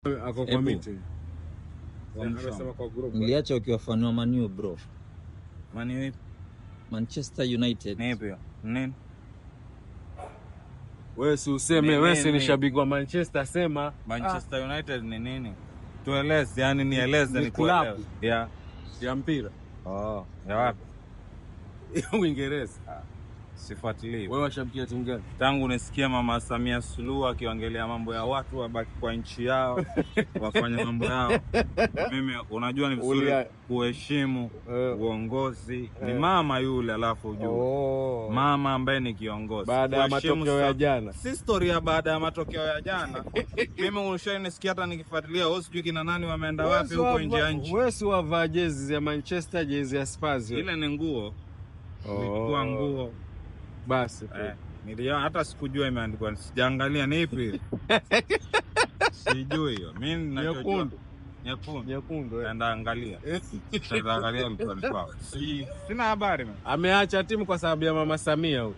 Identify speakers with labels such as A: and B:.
A: Ako kwa miti.
B: Niliacha ukiwafanua Man U bro.
C: Man U
B: Manchester United.
C: Nipi? Nini?
A: Wewe si useme, wewe si ni shabiki wa Manchester, sema
C: Manchester United ni nini? Tueleze, yani nieleze
A: ni club
C: ya
A: mpira.
C: Ya wapi?
A: Uingereza.
C: Sifuatilii.
A: Wewe washabikia timu gani?
C: Tangu nisikia Mama Samia Suluhu akiongelea mambo ya watu wabaki kwa nchi yao, wafanye mambo yao. Mimi unajua ni vizuri kuheshimu uongozi. Ni mama yule alafu ujue. Mama ambaye ni kiongozi.
A: Baada ya matokeo ya jana.
C: Si story ya baada ya matokeo ya jana. Mimi unashanisikia hata nikifuatilia wao sijui kina nani wameenda wapi huko nje ya nchi.
A: Wewe si wavaa jezi ya Manchester, jezi ya Spurs.
C: Ile ni nguo. Ilikuwa nguo.
A: Basi
C: nilia hata sikujua imeandikwa, sijaangalia ni ipi. Sijui hiyo. Mimi ninachojua nyekundu. Nenda angalia. Nitaangalia mtu. Sina habari.
A: Ameacha timu kwa sababu ya Mama Samia huyo.